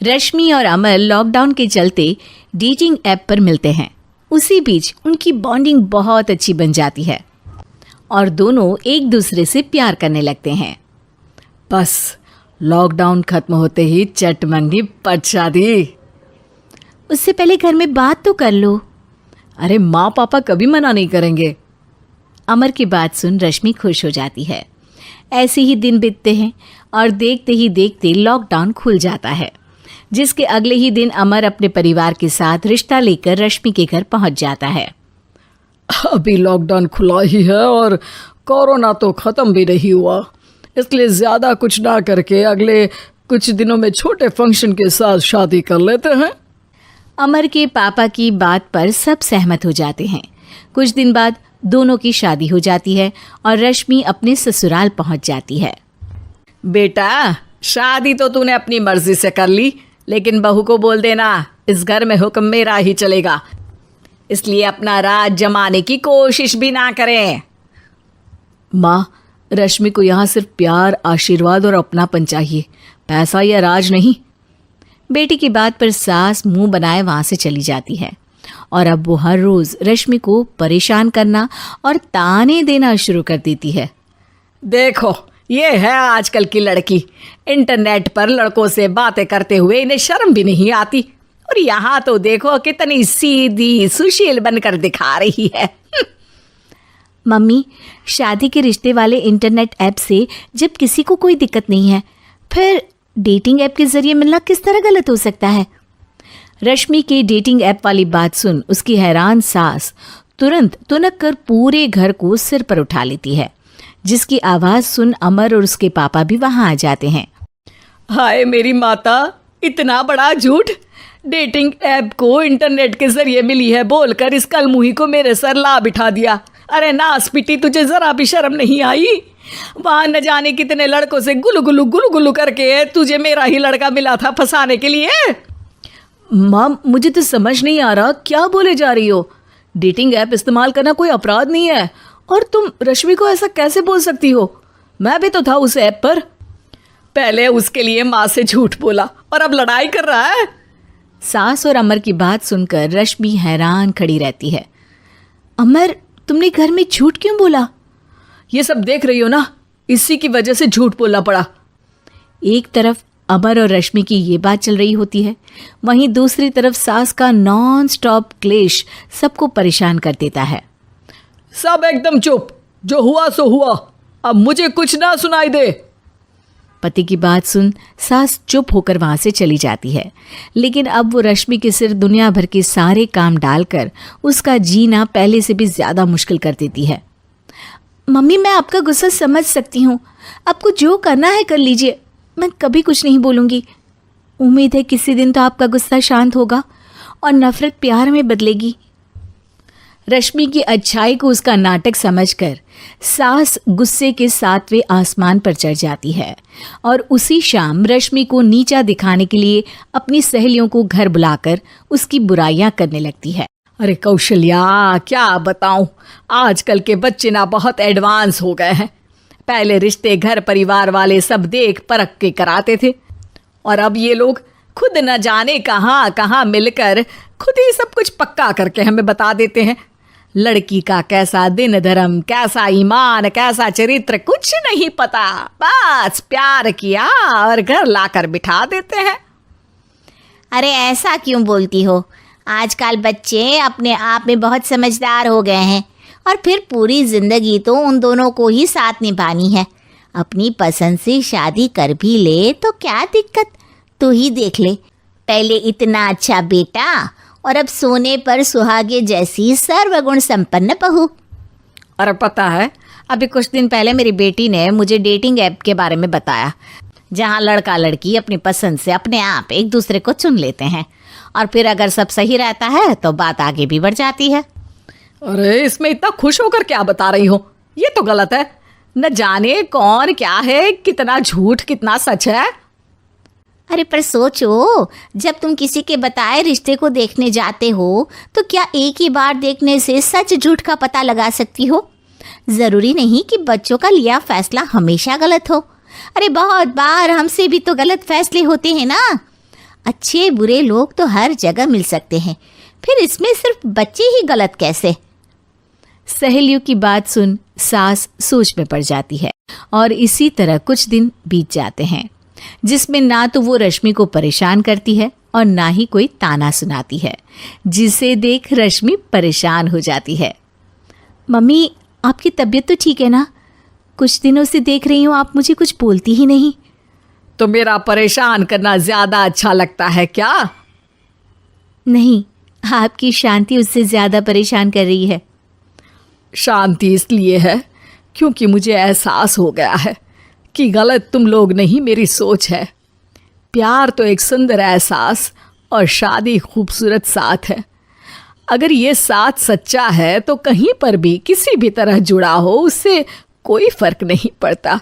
रश्मि और अमर लॉकडाउन के चलते डेटिंग ऐप पर मिलते हैं। उसी बीच उनकी बॉन्डिंग बहुत अच्छी बन जाती है और दोनों एक दूसरे से प्यार करने लगते हैं। बस लॉकडाउन खत्म होते ही चट मंडी पट शादी। उससे पहले घर में बात तो कर लो। अरे माँ पापा कभी मना नहीं करेंगे। अमर की बात सुन रश्मि खुश हो जाती है। ऐसे ही दिन बीतते हैं और देखते ही देखते लॉकडाउन खुल जाता है, जिसके अगले ही दिन अमर अपने परिवार के साथ रिश्ता लेकर रश्मि के घर पहुंच जाता है। अभी लॉकडाउन खुला ही है और कोरोना तो ख़त्म भी नहीं हुआ, इसलिए ज़्यादा कुछ ना करके अगले कुछ दिनों में छोटे फंक्शन के साथ शादी कर लेते हैं। अमर के पापा की बात पर सब सहमत हो जाते हैं। कुछ दिन बाद दोनों की शादी हो जाती है और रश्मि अपने ससुराल पहुंच जाती है। बेटा, शादी तो तूने अपनी मर्जी से कर ली, लेकिन बहू को बोल देना इस घर में हुक्म मेरा ही चलेगा, इसलिए अपना राज जमाने की कोशिश भी ना करें। माँ, रश्मि को यहाँ सिर्फ प्यार, आशीर्वाद और अपनापन चाहिए, पैसा या राज नहीं। बेटी की बात पर सास मुंह बनाए वहाँ से चली जाती है और अब वो हर रोज़ रश्मि को परेशान करना और ताने देना शुरू कर देती है। देखो, ये है आजकल की लड़की, इंटरनेट पर लड़कों से बातें करते हुए इन्हें शर्म भी नहीं आती, और यहाँ तो देखो कितनी सीधी सुशील बनकर दिखा रही है। मम्मी, शादी के रिश्ते वाले इंटरनेट ऐप से जब किसी को कोई दिक्कत नहीं है, फिर डेटिंग ऐप के जरिए मिलना किस तरह गलत हो सकता है? रश्मि के डेटिंग ऐप वाली बात सुन उसकी हैरान सास तुरंत तुनक कर पूरे घर को सिर पर उठा लेती है, जिसकी आवाज़ सुन अमर और उसके पापा भी वहाँ आ जाते हैं। हाय मेरी माता, इतना बड़ा झूठ! डेटिंग ऐप को इंटरनेट के जरिए मिली है बोलकर इस कलमुही को मेरे सर ला बिठा दिया। अरे नास पिटी, तुझे जरा भी शर्म नहीं आई? वहाँ न जाने कितने लड़कों से गुलू गुलू करके तुझे मेरा ही लड़का मिला था फंसाने के लिए। माँ, मुझे तो समझ नहीं आ रहा क्या बोले जा रही हो। डेटिंग ऐप इस्तेमाल करना कोई अपराध नहीं है, और तुम रश्मि को ऐसा कैसे बोल सकती हो? मैं भी तो था उस ऐप पर। पहले उसके लिए माँ से झूठ बोला और अब लड़ाई कर रहा है। सास और अमर की बात सुनकर रश्मि हैरान खड़ी रहती है। अमर, तुमने घर में झूठ क्यों बोला? ये सब देख रही हो ना, इसी की वजह से झूठ बोलना पड़ा। एक तरफ अमर और रश्मि की ये बात चल रही होती है, वहीं दूसरी तरफ सास का नॉन स्टॉप क्लेश सबको परेशान कर देता है। सब एकदम चुप, जो हुआ सो हुआ, अब मुझे कुछ ना सुनाई दे। पति की बात सुन सास चुप होकर वहां से चली जाती है, लेकिन अब वो रश्मि के सिर दुनिया भर के सारे काम डालकर उसका जीना पहले से भी ज्यादा मुश्किल कर देती है। मम्मी, मैं आपका गुस्सा समझ सकती हूँ, आपको जो करना है कर लीजिए, मैं कभी कुछ नहीं बोलूँगी। उम्मीद है किसी दिन तो आपका गुस्सा शांत होगा और नफरत प्यार में बदलेगी। रश्मि की अच्छाई को उसका नाटक समझकर सास गुस्से के 7वें आसमान पर चढ़ जाती है और उसी शाम रश्मि को नीचा दिखाने के लिए अपनी सहेलियों को घर बुलाकर उसकी बुराइयां करने लगती है। अरे कौशल्या, क्या बताऊं, आजकल के बच्चे ना बहुत एडवांस हो गए हैं। पहले रिश्ते घर परिवार वाले सब देख परख के कराते थे, और अब ये लोग खुद न जाने कहाँ कहाँ मिलकर खुद ही सब कुछ पक्का करके हमें बता देते हैं। लड़की का कैसा दिन धर्म, कैसा ईमान, कैसा चरित्र कुछ नहीं पता, बस प्यार किया और घर लाकर बिठा देते हैं। अरे ऐसा क्यों बोलती हो? आजकल बच्चे अपने आप में बहुत समझदार हो गए हैं, और फिर पूरी जिंदगी तो उन दोनों को ही साथ निभानी है। अपनी पसंद से शादी कर भी ले तो क्या दिक्कत, तू ही देख ले, पहले इतना अच्छा बेटा और अब सोने पर सुहागे जैसी सर्वगुण संपन्न बहू। और पता है, अभी कुछ दिन पहले मेरी बेटी ने मुझे डेटिंग ऐप के बारे में बताया, जहाँ लड़का लड़की अपनी पसंद से अपने आप एक दूसरे को चुन लेते हैं, और फिर अगर सब सही रहता है तो बात आगे भी बढ़ जाती है। अरे इसमें इतना खुश होकर क्या बता रही हो? ये तो गलत है। न जाने कौन क्या है, कितना झूठ कितना सच है। अरे पर सोचो, जब तुम किसी के बताए रिश्ते को देखने जाते हो तो क्या एक ही बार देखने से सच झूठ का पता लगा सकती हो? ज़रूरी नहीं कि बच्चों का लिया फैसला हमेशा गलत हो। अरे बहुत बार हमसे भी तो गलत फैसले होते हैं ना। अच्छे बुरे लोग तो हर जगह मिल सकते हैं, फिर इसमें सिर्फ बच्चे ही गलत कैसे? सहेलियों की बात सुन सास सोच में पड़ जाती है और इसी तरह कुछ दिन बीत जाते हैं, जिसमें ना तो वो रश्मि को परेशान करती है और ना ही कोई ताना सुनाती है, जिसे देख रश्मि परेशान हो जाती है। मम्मी, आपकी तबीयत तो ठीक है ना? कुछ दिनों से देख रही हूँ आप मुझे कुछ बोलती ही नहीं। तो मेरा परेशान करना ज्यादा अच्छा लगता है क्या? नहीं, आपकी शांति उससे ज्यादा परेशान कर रही है। शांति इसलिए है क्योंकि मुझे एहसास हो गया है कि गलत तुम लोग नहीं, मेरी सोच है। प्यार तो एक सुंदर एहसास और शादी खूबसूरत साथ है। अगर ये साथ सच्चा है तो कहीं पर भी किसी भी तरह जुड़ा हो उससे कोई फर्क नहीं पड़ता।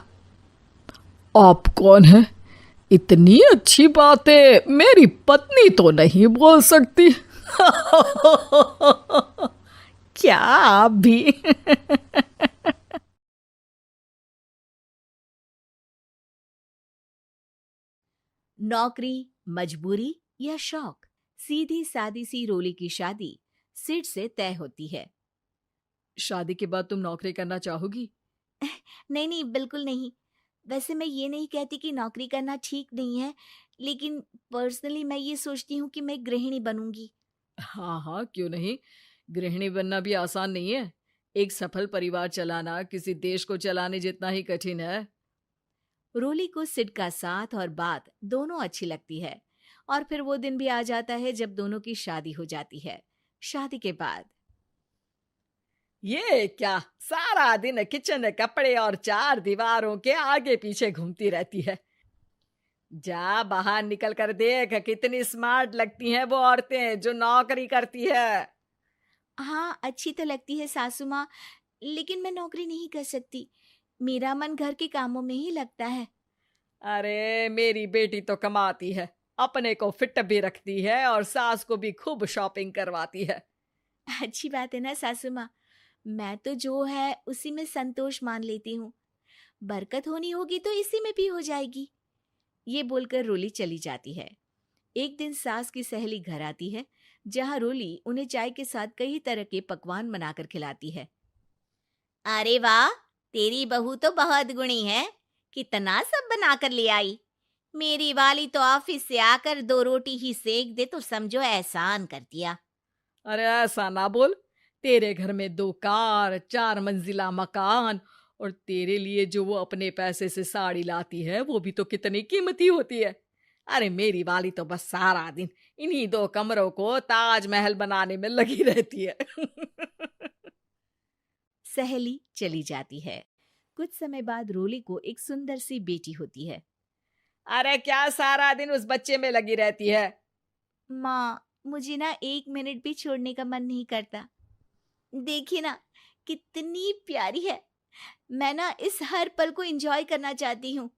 आप कौन है? इतनी अच्छी बातें मेरी पत्नी तो नहीं बोल सकती। क्या आप भी? नौकरी, मजबूरी या शौक, सीधी सादी सी रोली की शादी सिड से तय होती है। शादी के बाद तुम नौकरी करना चाहोगी? नहीं नहीं, बिल्कुल नहीं। वैसे मैं ये नहीं कहती कि नौकरी करना ठीक नहीं है, लेकिन पर्सनली मैं ये सोचती हूँ कि मैं गृहिणी बनूंगी। हाँ हाँ, क्यों नहीं। गृहिणी बनना भी आसान नहीं है। एक सफल परिवार चलाना किसी देश को चलाने जितना ही कठिन है। रोली को सिड का साथ और बात दोनों अच्छी लगती है और फिर वो दिन भी आ जाता है जब दोनों की शादी हो जाती है। शादी के बाद ये क्या, सारा दिन किचन कपड़े और चार दीवारों के आगे पीछे घूमती रहती है। जा बाहर निकल कर देख कितनी स्मार्ट लगती हैं वो औरतें जो नौकरी करती है। हाँ, अच्छी तो लगती है सासू माँ, लेकिन मैं नौकरी नहीं कर सकती। मेरा मन घर के कामों में ही लगता है। अरे मेरी बेटी तो कमाती है, अपने को फिट भी रखती है और सास को भी खूब शॉपिंग करवाती है। अच्छी बात है ना सासू माँ, मैं तो जो है उसी में संतोष मान लेती हूँ। बरकत होनी होगी तो इसी में भी हो जाएगी। ये बोलकर रोली चली जाती है। एक दिन सास की सहेली घर आती है, जहाँ रोली उन्हें चाय के साथ कई तरह के पकवान बनाकर खिलाती है। अरे वाह, तेरी बहू तो बहुत गुणी है, कितना सब बना कर ले आई। मेरी वाली तो ऑफिस से आकर 2 रोटी ही सेक दे तो समझो एहसान कर दिया। अरे ऐसा ना बोल। तेरे घर में 2 कार, 4 मंजिला मकान और तेरे लिए जो वो अपने पैसे से साड़ी लाती है वो भी तो कितनी कीमती होती है। अरे मेरी वाली तो बस सारा दिन इन्हीं 2 कमरों को ताजमहल बनाने में लगी रहती है। सहेली चली जाती है। कुछ समय बाद रोली को एक सुंदर सी बेटी होती है। अरे क्या सारा दिन उस बच्चे में लगी रहती है? माँ, मुझे ना 1 मिनट भी छोड़ने का मन नहीं करता। देखिए ना, कितनी प्यारी है। मैं ना इस हर पल को एंजॉय करना चाहती हूँ।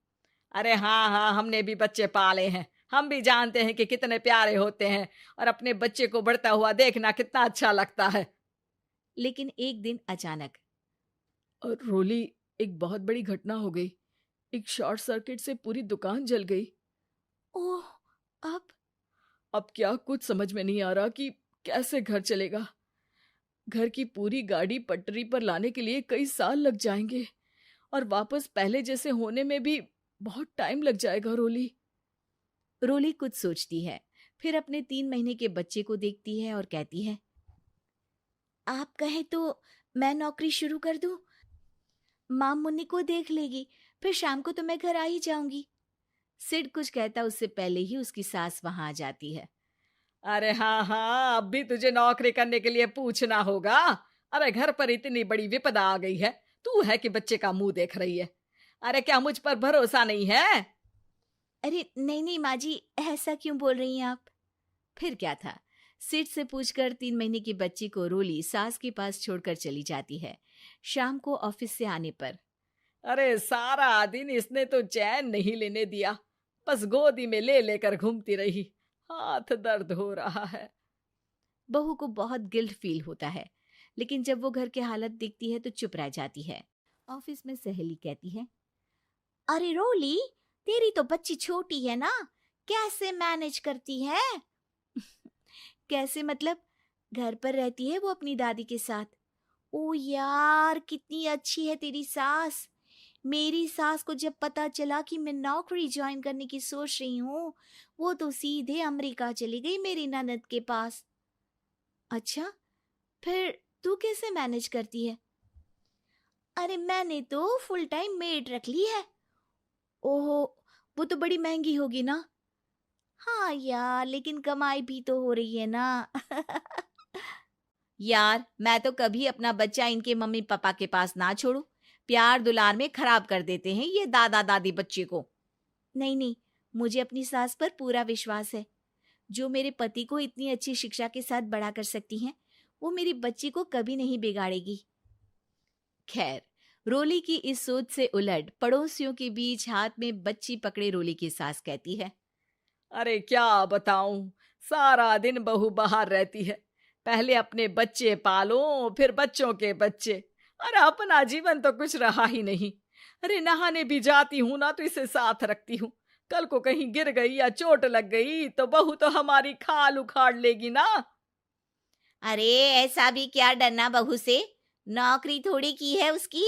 अरे हाँ हाँ, हमने भी बच्चे पाले हैं, हम भी जानते हैं कि कितने प्यारे होते हैं और अपने बच्चे को बढ़ता हुआ देखना कितना अच्छा लगता है। लेकिन एक दिन अचानक और रोली, एक बहुत बड़ी घटना हो गई। एक शॉर्ट सर्किट से पूरी दुकान जल गई। ओह, अब क्या कुछ समझ में नहीं आ रहा कि कैसे घर चलेगा। घर की पूरी गाड़ी पटरी पर लाने के लिए कई साल लग जाएंगे और वापस पहले जैसे होने में भी बहुत टाइम लग जाएगा। रोली कुछ सोचती है, फिर अपने 3 महीने के बच्चे को देखती है और कहती है, आप कहें तो मैं नौकरी शुरू कर दूं? माँ मुन्नी को देख लेगी, फिर शाम को तो मैं घर आ ही जाऊंगी। सिड कुछ कहता उससे पहले ही उसकी सास वहां आ जाती है। अरे हाँ हाँ, अब भी तुझे नौकरी करने के लिए पूछना होगा। अरे घर पर इतनी बड़ी विपदा आ गई है, तू है कि बच्चे का मुंह देख रही है। अरे क्या मुझ पर भरोसा नहीं है? अरे नहीं नहीं माँ जी, ऐसा क्यों बोल रही हैं आप? फिर क्या था, सिड से पूछकर 3 महीने की बच्ची को रोली सास के पास छोड़कर चली जाती है। शाम को ऑफिस से आने पर अरे सारा दिन इसने तो चैन नहीं लेने दिया, बस गोदी में ले लेकर घूमती रही। हाथ दर्द हो रहा है। बहू को बहुत गिल्ट फील होता है, लेकिन जब वो घर की हालत देखती है तो चुप रह जाती है। ऑफिस में सहेली कहती है, अरे रोली, तेरी तो बच्ची छोटी है ना, कैसे मैनेज करती है? कैसे मतलब? घर पर रहती है वो अपनी दादी के साथ। ओ यार, कितनी अच्छी है तेरी सास। मेरी सास को जब पता चला कि मैं नौकरी ज्वाइन करने की सोच रही हूँ, वो तो सीधे अमेरिका चली गई मेरी ननद के पास। अच्छा, फिर तू कैसे मैनेज करती है? अरे मैंने तो फुल टाइम मेड रख ली है। ओहो, वो तो बड़ी महंगी होगी ना? हाँ यार, लेकिन कमाई भी तो हो रही है ना। यार, मैं तो कभी अपना बच्चा इनके मम्मी पापा के पास ना छोड़ू। प्यार दुलार में खराब कर देते हैं ये दादा दादी बच्चे को। नहीं नहीं, मुझे अपनी सास पर पूरा विश्वास है। जो मेरे पति को इतनी अच्छी शिक्षा के साथ बड़ा कर सकती हैं, वो मेरी बच्ची को कभी नहीं बिगाड़ेगी। खैर, रोली की इस सोच से उलट पड़ोसियों के बीच हाथ में बच्ची पकड़े रोली की सास कहती है, अरे क्या बताऊं, सारा दिन बहू बाहर रहती है। पहले अपने बच्चे पालो, फिर बच्चों के बच्चे। अरे अपना जीवन तो कुछ रहा ही नहीं। अरे नहाने भी जाती हूं ना तो इसे साथ रखती हूँ। कल को कहीं गिर गई या चोट लग गई तो बहू तो हमारी खाल उखाड़ लेगी ना। अरे ऐसा भी क्या डरना बहू से? नौकरी थोड़ी की है उसकी।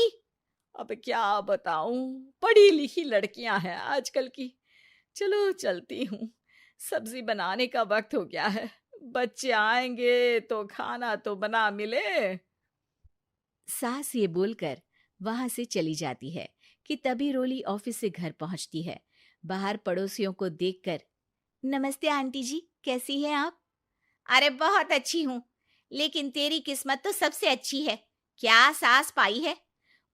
अब क्या बताऊं, पढ़ी लिखी लड़कियां हैं आजकल की। चलो चलती हूँ, सब्जी बनाने का वक्त हो गया है। बच्चे आएंगे तो खाना तो बना मिले। सास ये बोलकर वहां से चली जाती है कि तभी रोली ऑफिस से घर पहुंचती है। बाहर पड़ोसियों को देखकर, नमस्ते आंटी जी, कैसी हैं आप? अरे बहुत अच्छी हूँ, लेकिन तेरी किस्मत तो सबसे अच्छी है। क्या सास पाई है।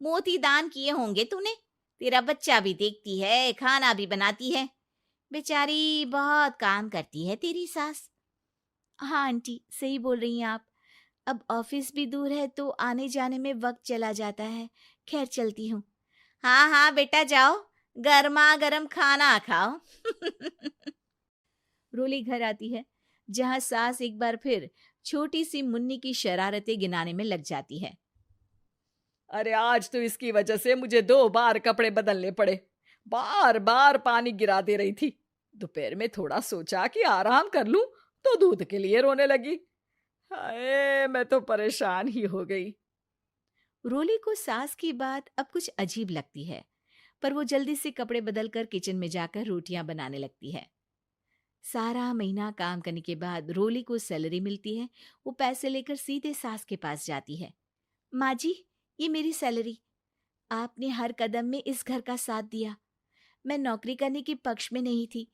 मोती दान किए होंगे तूने। तेरा बच्चा भी देखती है, खाना भी बनाती है। बेचारी बहुत काम करती है तेरी सास। हाँ आंटी, सही बोल रही हैं आप। अब ऑफिस भी दूर है तो आने जाने में वक्त चला जाता है। खैर चलती हूँ। हाँ हाँ बेटा, जाओ, गर्मा गर्म खाना खाओ। रोली घर आती है, जहां सास एक बार फिर छोटी सी मुन्नी की शरारतें गिनाने में लग जाती है। अरे आज तो इसकी वजह से मुझे 2 बार कपड़े बदलने पड़े। बार बार पानी गिरा दे रही थी। दोपहर में थोड़ा सोचा कि आराम कर लूं तो दूध के लिए रोने लगी। हाय, मैं तो परेशान ही हो गई। रोली को सास की बात अब कुछ अजीब लगती है, पर वो जल्दी से कपड़े बदलकर किचन में जाकर रोटियां बनाने लगती है। सारा महीना काम करने के बाद रोली को सैलरी मिलती है। वो पैसे लेकर सीधे सास के पास जाती है। माँ जी, ये मेरी सैलरी। आपने हर कदम में इस घर का साथ दिया। मैं नौकरी करने के पक्ष में नहीं थी।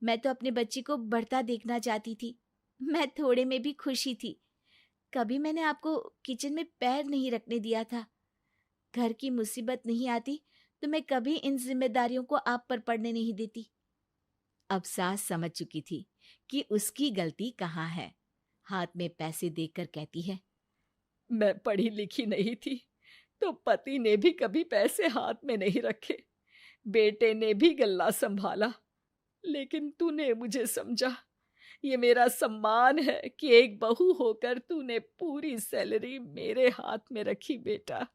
मैं तो अपने बच्चे को बढ़ता देखना चाहती थी। मैं थोड़े में भी खुशी थी। कभी मैंने आपको किचन में पैर नहीं रखने दिया था। घर की मुसीबत नहीं आती तो मैं कभी इन जिम्मेदारियों को आप पर पड़ने नहीं देती। अब सास समझ चुकी थी कि उसकी गलती कहाँ है। हाथ में पैसे देकर कहती है, मैं पढ़ी लिखी नहीं थी तो पति ने भी कभी पैसे हाथ में नहीं रखे। बेटे ने भी गल्ला संभाला, लेकिन तूने मुझे समझा। ये मेरा सम्मान है कि एक बहू होकर तूने पूरी सैलरी मेरे हाथ में रखी बेटा।